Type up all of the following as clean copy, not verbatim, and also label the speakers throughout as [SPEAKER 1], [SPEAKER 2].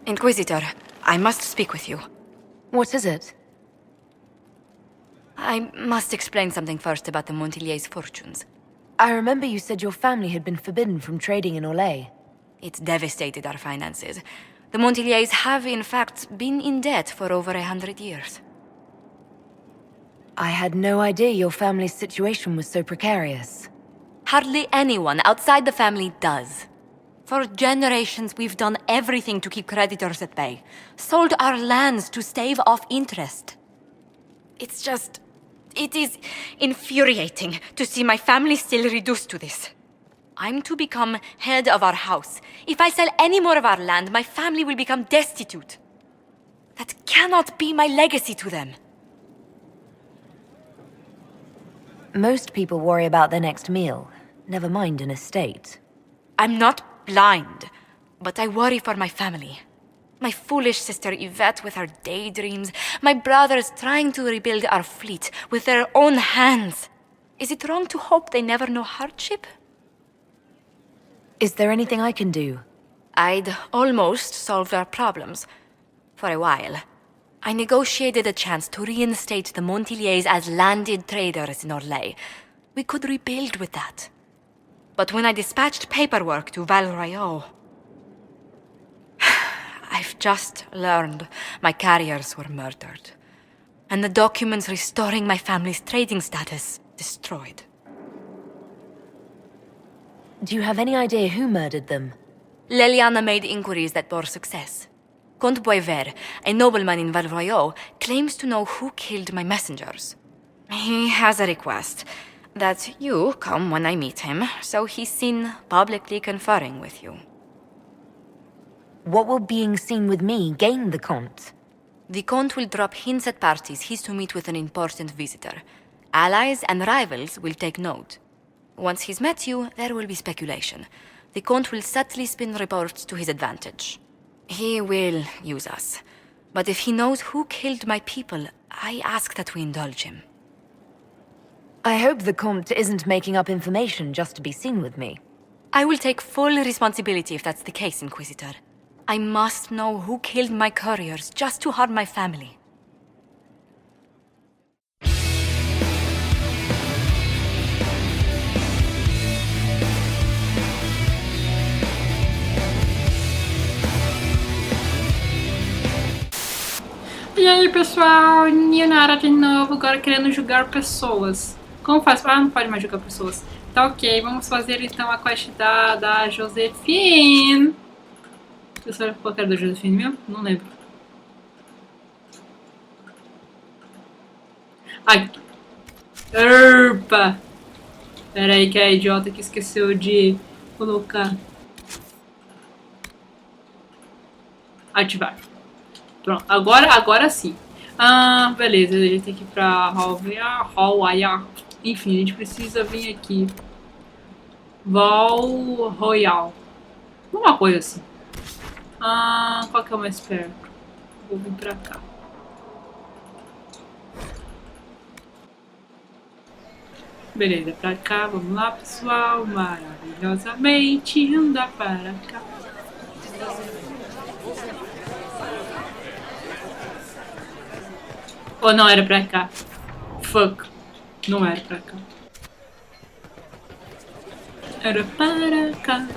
[SPEAKER 1] Inquisitor, I must speak with you.
[SPEAKER 2] What is it?
[SPEAKER 1] I must explain something first about the Montillier's fortunes.
[SPEAKER 2] I remember you said your family had been forbidden from trading in Orlais.
[SPEAKER 1] It's devastated our finances. The Montillier's have, in fact, been in debt for over 100 years.
[SPEAKER 2] I had no idea your family's situation was so precarious.
[SPEAKER 1] Hardly anyone outside the family does. For generations, we've done everything to keep creditors at bay. Sold our lands to stave off interest. It is infuriating to see my family still reduced to this. I'm to become head of our house. If I sell any more of our land, my family will become destitute. That cannot be my legacy to them.
[SPEAKER 2] Most people worry about their next meal, never mind an estate.
[SPEAKER 1] I'm not blind, but I worry for my family. My foolish sister Yvette with her daydreams, my brothers trying to rebuild our fleet with their own hands. Is it wrong to hope they never know hardship?
[SPEAKER 2] Is there anything I can do?
[SPEAKER 1] I'd almost solved our problems. For a while. I negotiated a chance to reinstate the Montillier's as landed traders in Orlais. We could rebuild with that. But when I dispatched paperwork to Val Royeaux, I've just learned my carriers were murdered. And the documents restoring my family's trading status destroyed.
[SPEAKER 2] Do you have any idea who murdered them?
[SPEAKER 1] Leliana made inquiries that bore success. Comte Boisvert, a nobleman in Val Royeaux, claims to know who killed my messengers. He has a request that you come when I meet him, so he's seen publicly conferring with you.
[SPEAKER 2] What will being seen with me gain the Comte?
[SPEAKER 1] The Comte will drop hints at parties he's to meet with an important visitor. Allies and rivals will take note. Once he's met you, there will be speculation. The Comte will subtly spin reports to his advantage. He will use us. But if he knows who killed my people, I ask that we indulge him.
[SPEAKER 2] I hope the Comte isn't making up information just to be seen with me.
[SPEAKER 1] I will take full responsibility if that's the case, Inquisitor. I must know who killed my couriers just to harm my family.
[SPEAKER 3] E aí pessoal, Nionara de novo, agora querendo julgar pessoas. Como faz? Ah, não pode mais julgar pessoas. Tá ok, vamos fazer então a quest da Josephine. Eu sei qual que era da Josephine mesmo? Não lembro. Ai! Erpa! Pera aí que é a idiota que esqueceu de colocar. Ativar. Pronto, agora sim. Ah, beleza, a gente tem que ir pra Hall. Enfim, a gente precisa vir aqui. Val Royal. Uma coisa assim. Ah, qual que é o mais perto? Vou vir pra cá. Beleza, pra cá, vamos lá, pessoal. Maravilhosamente, anda para cá. Ou não era pra cá? Fuck. Não era pra cá. Era para cá.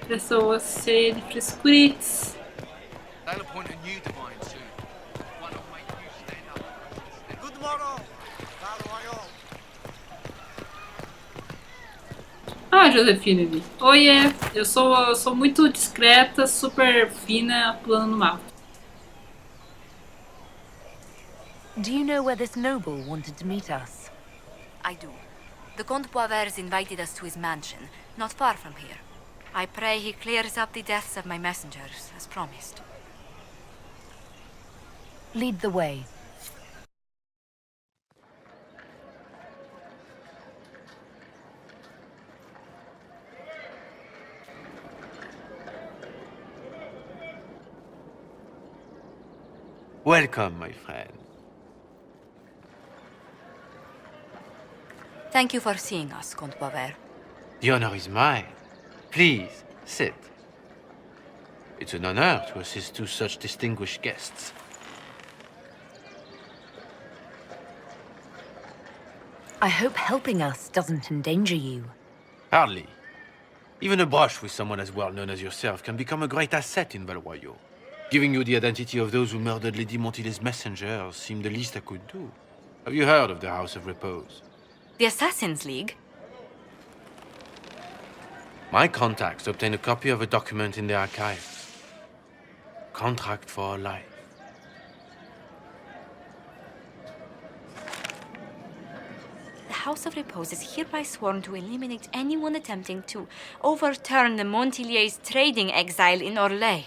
[SPEAKER 3] Pessoas cheias de frescurites. Ah, Josephine. Oiê, eu sou muito discreta, super fina, pulando no mato.
[SPEAKER 2] Do you know where this noble wanted to meet us?
[SPEAKER 1] I do. The Comte Boisvert's invited us to his mansion, not far from here. I pray he clears up the deaths of my messengers, as promised.
[SPEAKER 2] Lead the way.
[SPEAKER 4] Welcome, my friend.
[SPEAKER 1] Thank you for seeing us, Comte Boisvert.
[SPEAKER 4] The honor is mine. Please, sit. It's an honor to assist two such distinguished guests.
[SPEAKER 2] I hope helping us doesn't endanger you.
[SPEAKER 4] Hardly. Even a brush with someone as well known as yourself can become a great asset in Valroyo. Giving you the identity of those who murdered Lady Montile's messengers seemed the least I could do. Have you heard of the House of Repose?
[SPEAKER 1] The Assassin's League?
[SPEAKER 4] My contacts obtained a copy of a document in the archives. Contract for life.
[SPEAKER 1] The House of Repose is hereby sworn to eliminate anyone attempting to overturn the Montiliers' trading exile in Orlais.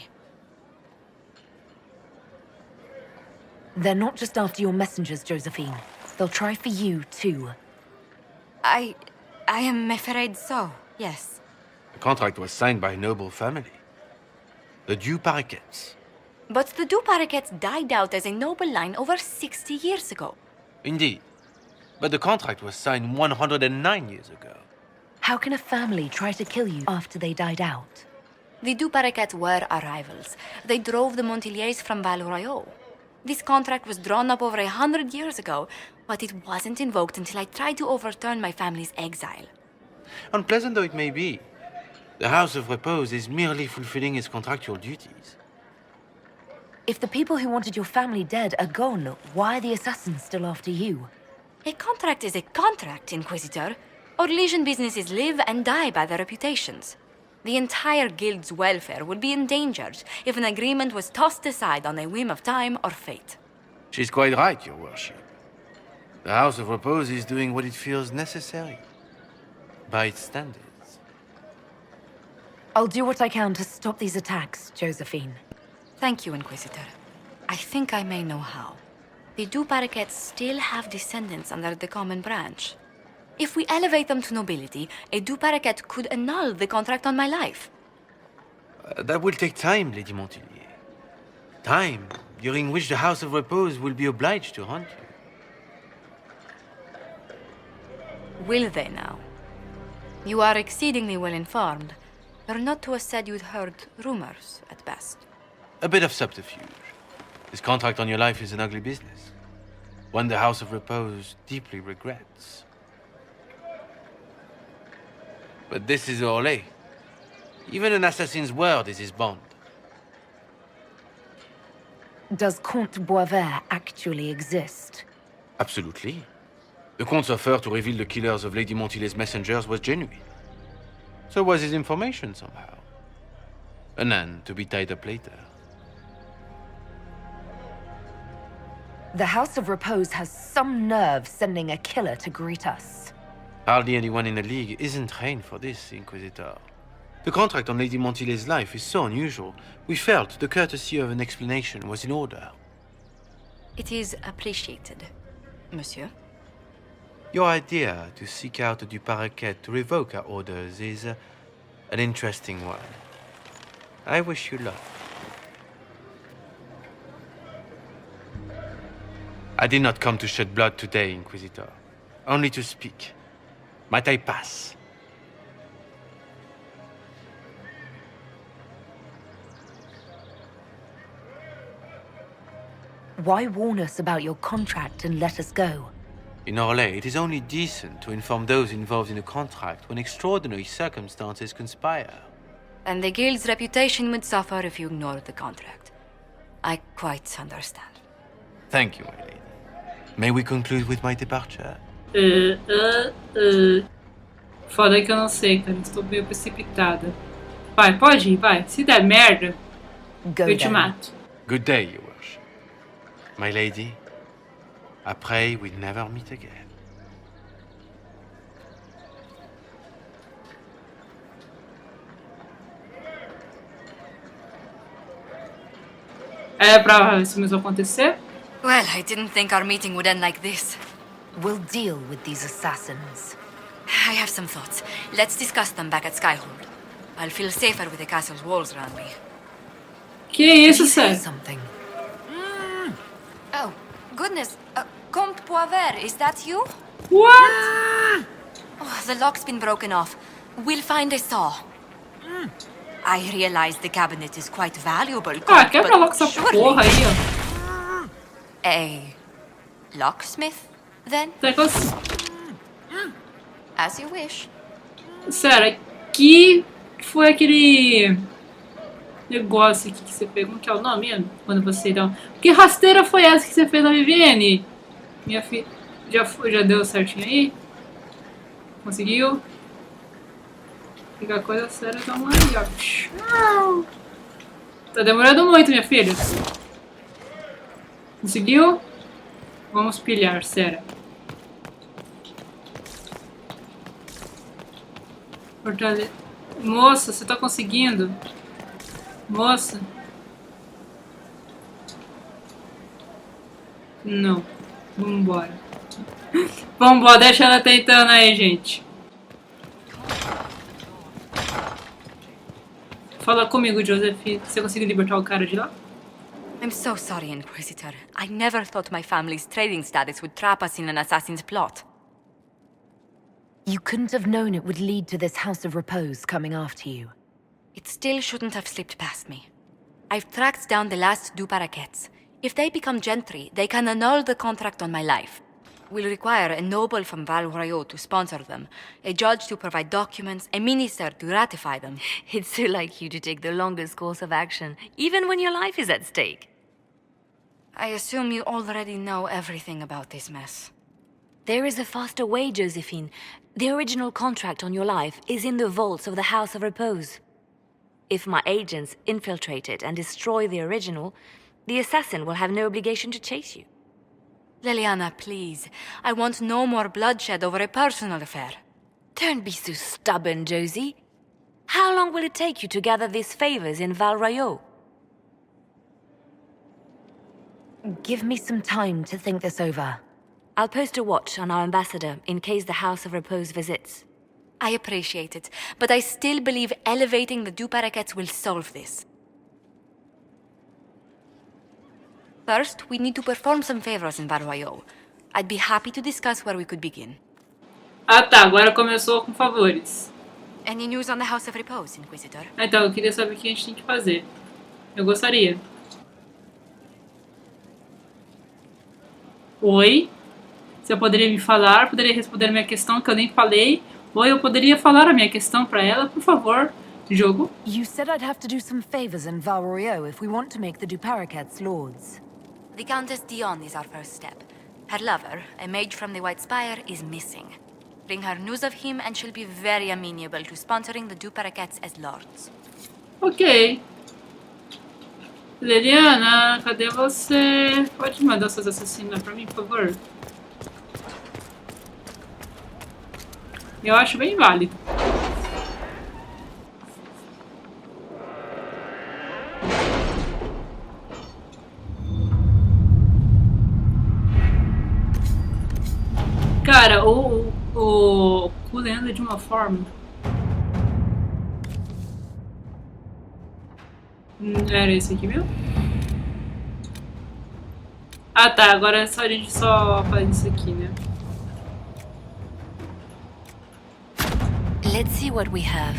[SPEAKER 2] They're not just after your messengers, Josephine. They'll try for you, too.
[SPEAKER 1] I am afraid so, yes.
[SPEAKER 4] The contract was signed by a noble family. The Du Paraquets.
[SPEAKER 1] But the Du Paraquets died out as a noble line over 60 years ago.
[SPEAKER 4] Indeed. But the contract was signed 109 years ago.
[SPEAKER 2] How can a family try to kill you after they died out?
[SPEAKER 1] The Du Paraquets were our rivals. They drove the Montiliers from Valroyo. This contract was drawn up over 100 years ago, but it wasn't invoked until I tried to overturn my family's exile.
[SPEAKER 4] Unpleasant though it may be, the House of Repose is merely fulfilling its contractual duties.
[SPEAKER 2] If the people who wanted your family dead are gone, why are the assassins still after you?
[SPEAKER 1] A contract is a contract, Inquisitor. Orlesian businesses live and die by their reputations. The entire guild's welfare would be endangered if an agreement was tossed aside on a whim of time or fate.
[SPEAKER 4] She's quite right, Your Worship. The House of Repose is doing what it feels necessary, by its standards.
[SPEAKER 2] I'll do what I can to stop these attacks, Josephine.
[SPEAKER 1] Thank you, Inquisitor. I think I may know how. The Du Paraquets still have descendants under the common branch. If we elevate them to nobility, a Du Paraquet could annul the contract on my life.
[SPEAKER 4] That will take time, Lady Montilier. Time during which the House of Repose will be obliged to hunt you.
[SPEAKER 1] Will they now? You are exceedingly well informed. You're not to have said you'd heard rumors, at best.
[SPEAKER 4] A bit of subterfuge. This contract on your life is an ugly business. One the House of Repose deeply regrets. But this is Orlais. Even an assassin's word is his bond.
[SPEAKER 2] Does Comte Boisvert actually exist?
[SPEAKER 4] Absolutely. The Comte's offer to reveal the killers of Lady Montile's messengers was genuine. So was his information somehow. An end to be tied up later.
[SPEAKER 2] The House of Repose has some nerve sending a killer to greet us.
[SPEAKER 4] Hardly anyone in the League isn't trained for this, Inquisitor. The contract on Lady Montile's life is so unusual, we felt the courtesy of an explanation was in order.
[SPEAKER 1] It is appreciated, monsieur.
[SPEAKER 4] Your idea to seek out the Du Paraquet to revoke our orders is an interesting one. I wish you luck. I did not come to shed blood today, Inquisitor. Only to speak. Might I pass?
[SPEAKER 2] Why warn us about your contract and let us go?
[SPEAKER 4] In Orlais, it is only decent to inform those involved in a contract when extraordinary circumstances conspire.
[SPEAKER 1] And the guild's reputation would suffer if you ignored the contract. I quite understand.
[SPEAKER 4] Thank you, my lady. May we conclude with my departure?
[SPEAKER 3] Foda que eu não sei, cara. Estou meio precipitada. Vai, pode ir, vai. Se der merda,
[SPEAKER 2] Go
[SPEAKER 3] eu te
[SPEAKER 2] then.
[SPEAKER 3] mato.
[SPEAKER 4] Good day, Your Worship. My lady, I pray we never meet again.
[SPEAKER 3] É pra isso mesmo acontecer?
[SPEAKER 1] Well, I didn't think our meeting would end like this.
[SPEAKER 2] We'll deal with these assassins.
[SPEAKER 1] I have some thoughts. Let's discuss them back at Skyhold. I'll feel safer with the castle's walls around me.
[SPEAKER 3] Que isso,
[SPEAKER 2] Did you say
[SPEAKER 3] sério?
[SPEAKER 2] something?
[SPEAKER 1] Oh, goodness. Comte Boisvert, is that you?
[SPEAKER 3] What?
[SPEAKER 1] Oh, the lock's been broken off. We'll find a saw. I realize the cabinet is quite valuable,
[SPEAKER 3] Ah,
[SPEAKER 1] Count,
[SPEAKER 3] quebra
[SPEAKER 1] but
[SPEAKER 3] logo essa
[SPEAKER 1] surely
[SPEAKER 3] porra aí, ó.
[SPEAKER 1] a locksmith, then?
[SPEAKER 3] Será que eu...
[SPEAKER 1] As you wish.
[SPEAKER 3] Sério, que foi aquele negócio aqui que você fez? Como que é o nome mesmo? Quando você dá... Que rasteira foi essa que você fez na Viviane? Minha filha... Já deu certinho aí? Conseguiu? Fica coisa séria, dá uma aí, ó. Tá demorando muito, minha filha. Conseguiu? Vamos pilhar, sério. Moça, você tá conseguindo? Moça? Não. Vambora. Vambora, deixa ela tentando aí, gente. Fala comigo, Josephine. Você conseguiu libertar o cara de lá?
[SPEAKER 1] I'm so sorry, Inquisitor. I never thought my family's trading status would trap us in an assassin's plot.
[SPEAKER 2] You couldn't have known it would lead to this House of Repose coming after you.
[SPEAKER 1] It still shouldn't have slipped past me. I've tracked down the last two parakeets. If they become gentry, they can annul the contract on my life. We'll require a noble from Val Royaux to sponsor them, a judge to provide documents, a minister to ratify them.
[SPEAKER 2] It's so like you to take the longest course of action, even when your life is at stake.
[SPEAKER 1] I assume you already know everything about this mess.
[SPEAKER 2] There is a faster way, Josephine. The original contract on your life is in the vaults of the House of Repose. If my agents infiltrate it and destroy the original, the assassin will have no obligation to chase you.
[SPEAKER 1] Leliana, please. I want no more bloodshed over a personal affair.
[SPEAKER 2] Don't be so stubborn, Josie. How long will it take you to gather these favors in Val Royaux? Give me some time to think this over. I'll post a watch on our ambassador in case the House of Repose visits.
[SPEAKER 1] I appreciate it, but I still believe elevating the two parakeets will solve this. First, we need to perform some favors in Val Royaux. I'd be happy to discuss where we could begin.
[SPEAKER 3] Ah tá, agora começou com favores.
[SPEAKER 1] Any news on the House of Repose, Inquisitor?
[SPEAKER 3] Então, eu queria saber o que a gente tem que fazer. Eu gostaria. Oi? Você poderia me falar? Poderia responder a minha questão que eu nem falei? Ou eu poderia falar a minha questão pra ela, por favor? Jogo?
[SPEAKER 2] You said I'd have to do some favors in Val Royaux if we want to make the Duparakets lords.
[SPEAKER 1] The Countess Dion is our first step. Her lover, a mage from the White Spire, is missing. Bring her news of him and she'll be very amenable to sponsoring the two parakeets as lords.
[SPEAKER 3] Ok. Leliana, cadê você? Pode mandar seus assassinos pra mim, por favor? Eu acho bem válido. Cara, o cu anda de uma forma. Era esse aqui mesmo? Ah tá, agora é só a gente só faz isso aqui, né?
[SPEAKER 1] Let's see what we have.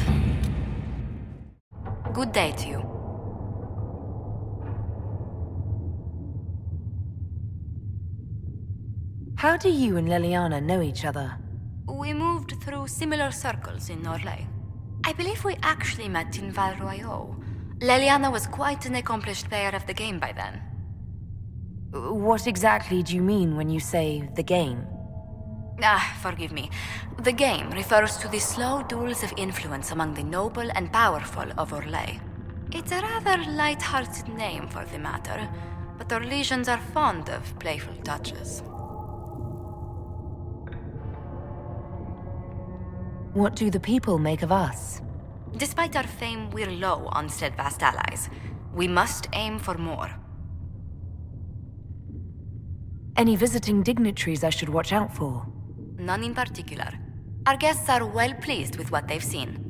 [SPEAKER 1] Good day to you.
[SPEAKER 2] How do you and Leliana know each other?
[SPEAKER 1] We moved through similar circles in Norlay. I believe we actually met in Val Royaux. Leliana was quite an accomplished player of the game by then.
[SPEAKER 2] What exactly do you mean when you say the game?
[SPEAKER 1] Forgive me. The game refers to the slow duels of influence among the noble and powerful of Orlais. It's a rather light-hearted name for the matter, but Orlesians are fond of playful touches.
[SPEAKER 2] What do the people make of us?
[SPEAKER 1] Despite our fame, we're low on steadfast allies. We must aim for more.
[SPEAKER 2] Any visiting dignitaries I should watch out for?
[SPEAKER 1] None in particular. Our guests are well pleased with what they've seen.